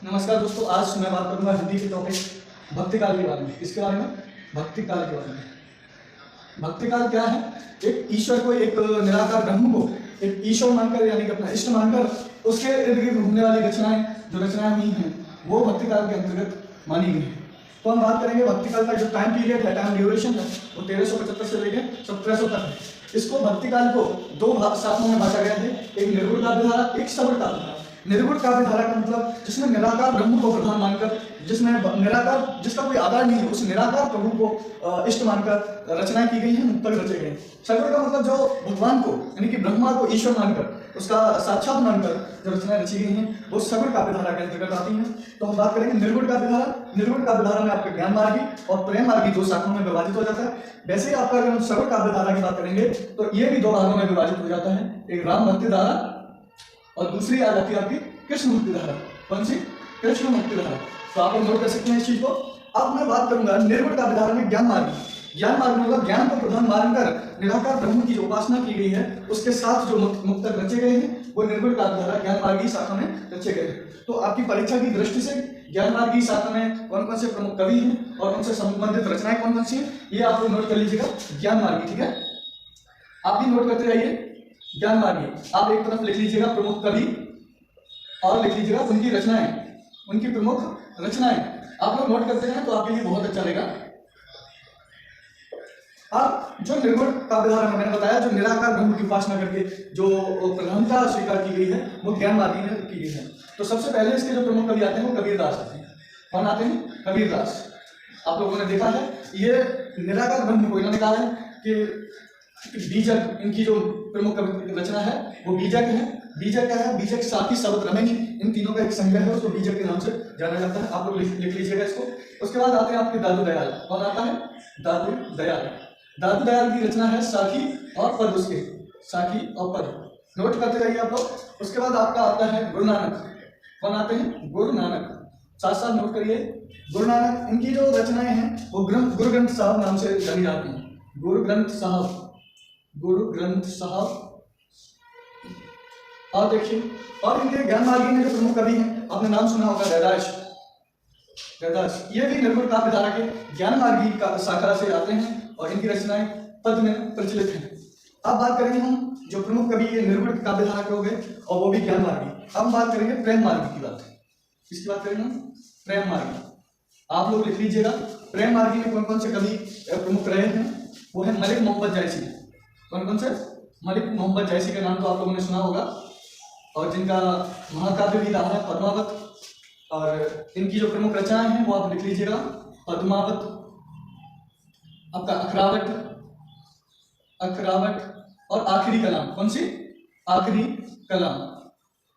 नमस्कार दोस्तों, आज मैं बात करूंगा हिंदी के टॉपिक भक्ति काल के बारे में। किसके बारे में? भक्ति काल के बारे में। भक्ति काल क्या है? एक ईश्वर को, एक निराकार ब्रह्म को एक ईश्वर मानकर, यानी कि अपना इष्ट मानकर उसके इर्द गिर्द घूमने वाली रचनाएं, जो रचनाएं हुई हैं, वो भक्ति काल के अंतर्गत मानी गई है। तो हम बात करेंगे भक्ति काल का जो टाइम पीरियड है, टाइम ड्यूरेशन है, वो 1375 से लेकर 1700 तक है। इसको भक्ति काल को दो शाखाओं में बांटा गया है, एक निर्गुण काव्य धारा, एक सगुण काव्य धारा। निर्गुण काव्य धारा का मतलब जिसमें निराकार ब्रह्म को प्रधान मानकर, जिसमें निराकार, जिसका कोई आधार नहीं है, उस निराकार प्रभु को इष्ट मानकर रचनाएं की गई हैं, मुक्तक रचे गए हैं। सगुण का मतलब जो भगवान को, यानी कि ब्रह्मा को ईश्वर मानकर, उसका साक्षात मानकर जो रचनाएं रची गई हैं, वो सगुण काव्य धारा के अंतर्गत आती हैं। तो हम बात करेंगे निर्गुण काव्य धारा। निर्गुण काव्य धारा में आपके ज्ञान मार्गी और प्रेम मार्गी दो शाखाओं में विभाजित हो जाता है। वैसे ही आपका अगर हम सगुण काव्य धारा की बात करेंगे तो ये भी दो भागों में विभाजित हो जाता है, एक राम भक्ति धारा और दूसरी आ जाती है आपकी कृष्ण मुक्ति धारा। कौन सी? कृष्ण मुक्ति धारा। तो आप नोट कर सकते हैं इस चीज को। अब मैं बात करूंगा निर्गुण काव्य धारा में ज्ञान मार्गी। ज्ञान मार्ग मतलब ज्ञान को प्रधान मानकर निराकार ब्रह्म की जो उपासना की गई है, उसके साथ जो मुक्तक रचे गए हैं, वो निर्गुण काव्य धारा ज्ञान मार्गी शाखा में रचे गए हैं। तो आपकी परीक्षा की दृष्टि से ज्ञान मार्गी शाखा में कौन कौन से प्रमुख कवि हैं और उनसे संबंधित रचनाएं कौन कौन सी हैं, ये आप लोग नोट कर लीजिएगा। ज्ञान मार्गी, ठीक है, आप भी नोट करते रहिए। ज्ञान मार्गी आप एक तरफ लिख लीजिएगा प्रमुख कवि और लिख लीजिएगा उनकी रचनाएं, उनकी प्रमुख रचनाएं। आप लोग नोट करते हैं तो आपके लिए बहुत अच्छा रहेगा। अब जो निर्गुण काव्य धारा में मैंने बताया, जो निराकार ब्रह्म की उपासना करके जो प्रधानता स्वीकार की गई है, वो ज्ञान मार्गी में की गई है। तो सबसे पहले इसके जो प्रमुख कवि आते हैं वो कबीरदास आते हैं। कौन आते हैं? कबीरदास। आप लोगों ने देखा है, ये निराकार ब्रह्म को इन्होंने कहा है कि बीजक, इनकी जो प्रमुख रचना है वो बीजक है। बीजक क्या है? बीजक साथी शब्द रमेनी, इन तीनों का एक संग्रह है, उसको बीजक के नाम से जाना जाता है। आप लोग लिख लीजिएगा इसको। उसके बाद आते हैं आपके दादू दयाल। कौन आता है? दादू दयाल। दादू दयाल की रचना है साखी और पद। उसके साखी और पद नोट करते रहिए आप लोग। उसके बाद आपका आता है गुरु नानक। कौन आते हैं? गुरु नानक। साथ साथ नोट करिए गुरु नानक। इनकी जो रचनाएं हैं वो गुरु ग्रंथ साहब नाम से जानी जाती हैं। गुरु ग्रंथ साहब, गुरु ग्रंथ साहब। और देखिए, और इनके ज्ञान मार्गी में जो प्रमुख कवि हैं, आपने नाम सुना होगा रैदास। रैदास ये भी निर्गुण काव्य धारा के ज्ञान मार्गी का शाखा से आते हैं और इनकी रचनाएं पद में प्रचलित हैं। अब बात करेंगे हम जो प्रमुख कवि ये निर्गुण काव्य धारा के हो गए और वो भी ज्ञान मार्गी। अब हम बात करेंगे प्रेम मार्गी की बात। किसकी बात करेंगे हम? प्रेम मार्गी। आप लोग लिख लीजिएगा। प्रेम मार्गी में कौन कौन से कवि प्रमुख रहे हैं? वो है मलिक मोहम्मद जायसी। कौन कौन से? मलिक मोहम्मद जायसी का नाम तो आप लोगों ने सुना होगा, और जिनका महाकाव्य भी रहा है पद्मावत। और इनकी जो प्रमुख रचनाएं हैं वो आप लिख लीजिएगा। पद्मावत, आपका अखरावट, अखरावट और आखिरी कलाम। कौन सी? आखिरी कलाम।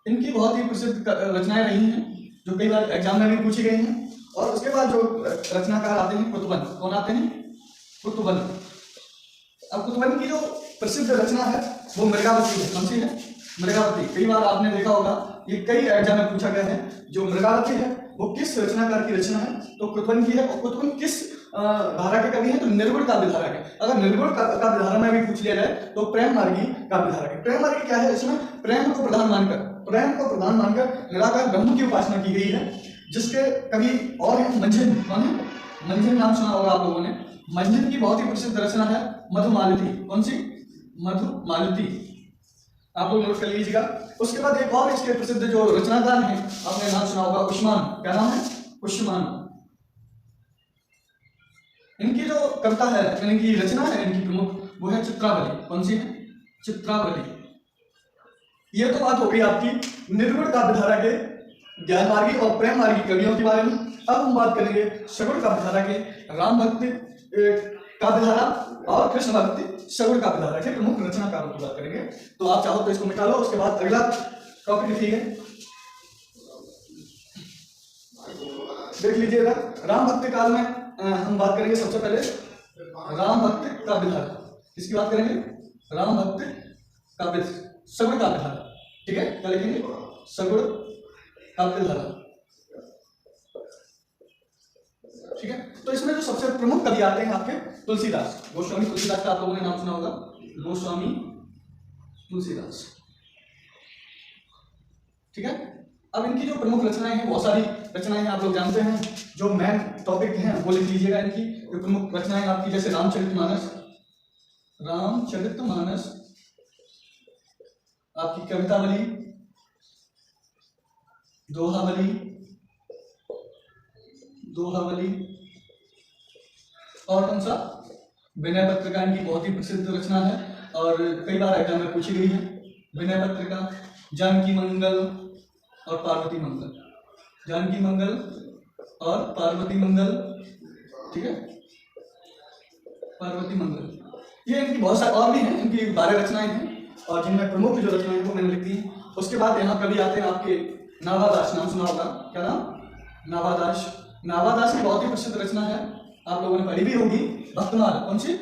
इनकी बहुत ही प्रसिद्ध रचनाएं रही हैं जो कई बार एग्जाम में भी पूछी गई हैं। और उसके बाद जो रचनाकार आते हैं कुतुबन। कौन आते हैं? कुतुबन। अब कुतुबन की जो प्रसिद्ध रचना है वो मृगावती है। कौन सी है? मृगावती। कई बार आपने देखा होगा, ये कई एग्जाम में पूछा गया है। जो मृगावती है वो किस रचनाकार की रचना है? तो कुतुबन की है। और कुतुबन किस धारा के कवि हैं? तो निर्गुण काव्य धारा के। अगर निर्गुण काव्य धारा में भी पूछ लिया जाए तो प्रेम मार्गी काव्य धारा के। प्रेम मार्गी क्या है? इसमें प्रेम को प्रधान मानकर निराकार ब्रह्म की उपासना की गई है, जिसके कवि और हैं मंझन। कौन है? मंझन नाम सुना होगा आप लोगों ने। मंझन की बहुत ही प्रसिद्ध रचना है मधुमालती। कौन सी? मधुमालती। आप लोग नोट कर लीजिएगा। उसके बाद एक और इसके प्रसिद्ध जो रचनाकार हैं, आपने नाम सुना होगा उस्मान। क्या नाम है? उस्मान। इनकी जो कविता है, इनकी रचना है, इनकी प्रमुख, वो है चित्रावली। कौन सी है? चित्रावली। ये तो बात हो गई आपकी निर्गुण काव्य धारा के ज्ञान मार्गी और प्रेम मार्गी कवियों के बारे में। अब हम बात करेंगे सगुण काव्य धारा के राम भक्ति काव्य धारा और कृष्ण भक्ति सगुण काव्य धारा के प्रमुख रचनाकारों की बात करेंगे। तो आप चाहो तो इसको मिटा लो। उसके बाद अगला टॉपिक लिखिए, देख लीजिएगा। राम भक्ति काल में हम बात करेंगे सबसे पहले राम भक्ति काव्य धारा। किसकी बात करेंगे? राम भक्ति काव्य सगुण काव्य धारा। ठीक है, क्या लिखेंगे? सगुण काव्य धारा। ठीक है, तो इसमें जो सबसे प्रमुख कवि आते हैं आपके तुलसीदास, गोस्वामी तुलसीदास का आप लोगों ने नाम सुना होगा। गोस्वामी तुलसीदास। ठीक है, अब इनकी जो प्रमुख रचनाएं हैं, बहुत सारी रचनाएं हैं, आप लोग जानते हैं। जो मेन टॉपिक हैं वो लिख लीजिएगा इनकी जो प्रमुख रचनाएं आपकी, जैसे रामचरितमानस, आपकी कवितावली, दोहावली, और कौन सा, विनय पत्रिका इनकी बहुत ही प्रसिद्ध रचना है और कई बार एग्जाम में पूछी गई है। विनय पत्रिका, जानकी मंगल और पार्वती मंगल, जानकी मंगल और पार्वती मंगल, ठीक है, पार्वती मंगल। ये इनकी बहुत सारी और भी हैं, इनकी 12 रचनाएं हैं और जिनमें प्रमुख जो रचनाएं हैं वो मैंने लिख दी हैं। उसके बाद यहाँ कवि आते हैं आपके नाभादास, नाम सुना होगा, क्या नाम, नाभादास। नाभादास की बहुत ही प्रसिद्ध रचना है, आप लोगों ने पढ़ी भी होगी, भक्तमाल। कौन सी,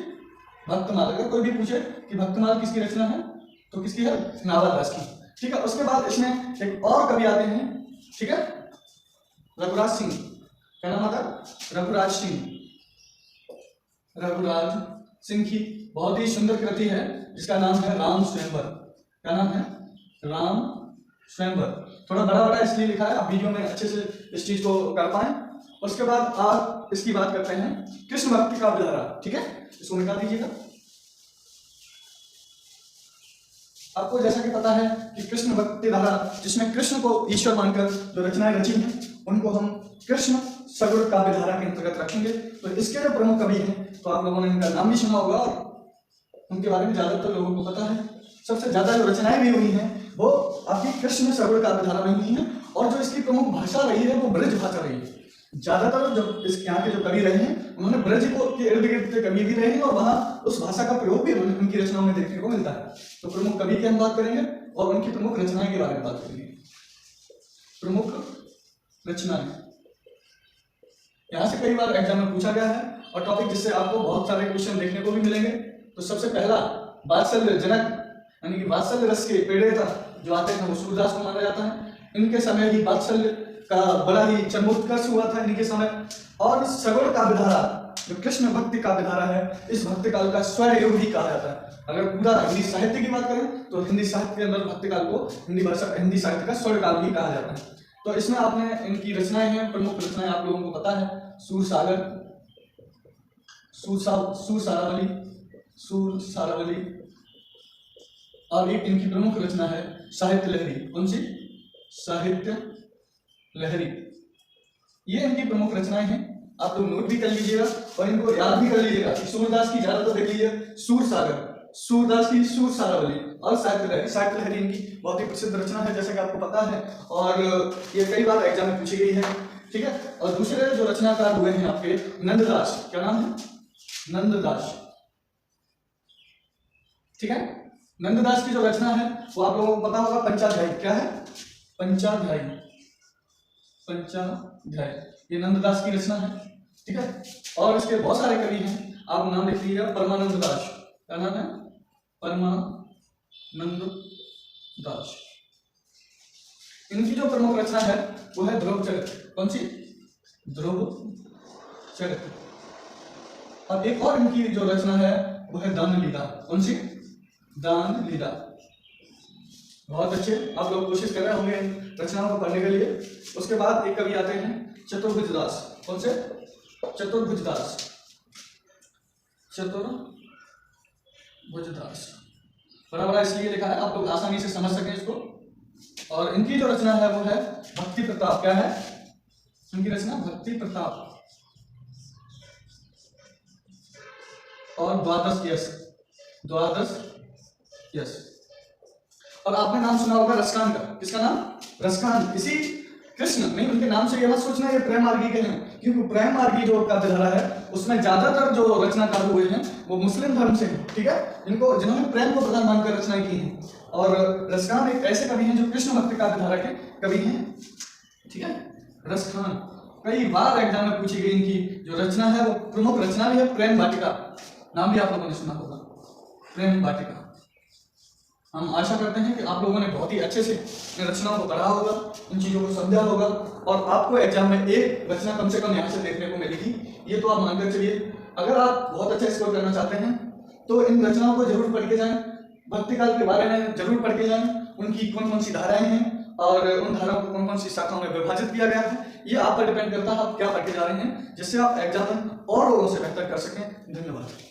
भक्तमाल। अगर कोई भी पूछे कि भक्तमाल किसकी रचना है तो किसकी है, नाभादास की, ठीक है। उसके बाद इसमें एक और कवि आते हैं, ठीक है, रघुराज सिंह। क्या नाम आता, रघुराज सिंह की बहुत ही सुंदर कृति है जिसका नाम है राम स्वयंवर। क्या नाम है, राम स्वयंवर। थोड़ा बड़ा बड़ा इसलिए लिखा है, आप वीडियो में अच्छे से इस चीज को कर पाए। उसके बाद आप इसकी बात करते हैं कृष्ण भक्ति का विधारा, ठीक है, इसको निकाल दीजिएगा। आपको जैसा कि पता है कि कृष्ण भक्ति धारा, जिसमें कृष्ण को ईश्वर मानकर जो रचनाएं रची हैं उनको हम कृष्ण सगुण काव्य धारा के अंतर्गत रखेंगे। तो इसके जो प्रमुख कवि हैं तो आप लोगों ने इनका नाम भी सुना होगा और उनके बारे में ज्यादातर लोगों को पता है। सबसे ज्यादा जो रचनाएं भी हुई हैं वो आपकी कृष्ण सगुण काव्य धारा में हुई हैं और जो इसकी प्रमुख भाषा रही है वो ब्रज भाषा रही है। ज्यादातर जो इस यहाँ के जो कवि रहे हैं उन्होंने ब्रज को के इर्द गिर्द के कवि भी रहे हैं और वहां उस भाषा का प्रयोग भी उनकी रचनाओं में देखने को मिलता है। तो प्रमुख कवि की हम बात करेंगे और उनकी प्रमुख रचनाएं के बारे में बात करेंगे। प्रमुख रचनाएं यहाँ से कई बार एग्जाम में पूछा गया है और टॉपिक जिससे आपको बहुत सारे क्वेश्चन देखने को भी मिलेंगे। तो सबसे पहला वात्सल्य जनक यानी कि वात्सल्य रस के प्रेरणा जो आते हैं वो सूरदास को माना जाता है। इनके समय ही वात्सल्य का बड़ा ही चरमोत्कर्ष हुआ था इनके समय। और सगुण काव्य धारा जो कृष्ण भक्ति काव्य धारा है, इस भक्ति काल का स्वर्ण युग भी कहा जाता है। अगर पूरा हिंदी साहित्य की बात करें तो हिंदी साहित्य के अंदर भक्ति काल को हिंदी साहित्य का स्वर्ण काल भी कहा जाता है। तो इसमें आपने इनकी रचनाएं हैं, प्रमुख रचनाएं आप लोगों को पता है, सूर सारावली और एक इनकी प्रमुख रचना है साहित्य लहरी। कौन सी, साहित्य लहरी। ये इनकी प्रमुख रचनाएं हैं, आप लोग नोट भी कर लीजिएगा और इनको याद भी कर लीजिएगा। सूरदास की ज्यादातर देख लीजिए, सूरदास की सूर सारावली और साहित्य लहरी इनकी बहुत ही प्रसिद्ध रचना है जैसा कि आपको पता है और ये कई बार एग्जाम में पूछी गई है, ठीक है। और दूसरे जो रचनाकार हुए हैं आपके नंददास, क्या नाम है, नंददास, ठीक है। नंददास की जो रचना है वो आप लोगों को पता होगा, पंचाध्यायी। क्या है, पंचाध्यायी, ये नंददास की रचना है, ठीक है। और इसके बहुत सारे कवि हैं, आप नाम लिख लीजिएगा, परमानंद दास। क्या नाम है, परमानंद दास। इनकी जो प्रमुख रचना है वो है ध्रुव चरित्र। कौन सी, ध्रुव चरित्र। और एक और इनकी जो रचना है वो है दान लीला। कौन सी, दान लीला। बहुत अच्छे, आप लोग कोशिश कर रहे होंगे इन रचनाओं को पढ़ने के लिए। उसके बाद एक कवि आते हैं चतुर्भुज दास। कौन से, चतुर्भुज दास। बड़ा बड़ा इसलिए लिखा है आप लोग आसानी से समझ सकें इसको। और इनकी जो रचना है वो है भक्ति प्रताप। क्या है इनकी रचना, भक्ति प्रताप और द्वादश यश। और आपने नाम सुना होगा रसकान का। किसका नाम, रसकान। इसी कृष्ण नहीं, उनके नाम से ये मत सोचना ये प्रेम मार्गी के हैं, क्योंकि प्रेम मार्गी जो काव्य धारा है उसमें ज्यादातर जो रचनाकार हुए हैं वो मुस्लिम धर्म से हैं, ठीक है, जिन्होंने प्रेम को प्रधान मानकर रचनाएं की हैं। और रसखान एक ऐसे कवि हैं जो कृष्ण भक्ति काव्य धारा के कवि हैं, ठीक है। रसखान कई बार एग्जाम में पूछी गई इनकी जो रचना है वो प्रमुख रचना भी है प्रेम वाटिका। नाम भी आप लोगों ने सुना होगा, प्रेम वाटिका। हम आशा करते हैं कि आप लोगों ने बहुत ही अच्छे से इन रचनाओं को पढ़ा होगा, इन चीज़ों को समझा होगा और आपको एग्जाम में एक रचना कम से कम यहाँ से देखने को मिलेगी। ये तो आप मानकर चलिए। अगर आप बहुत अच्छा स्कोर करना चाहते हैं तो इन रचनाओं को जरूर पढ़ के जाएं, भक्ति काल के बारे में जरूर पढ़ के जाएं, उनकी कौन कौन सी धाराएं हैं और उन धाराओं को कौन कौन सी शाखाओं में विभाजित किया गया था, ये आप पर डिपेंड करता है आप क्या पढ़ के जा रहे हैं, जिससे आप एग्जाम और लोगों से बेहतर कर सकें। धन्यवाद।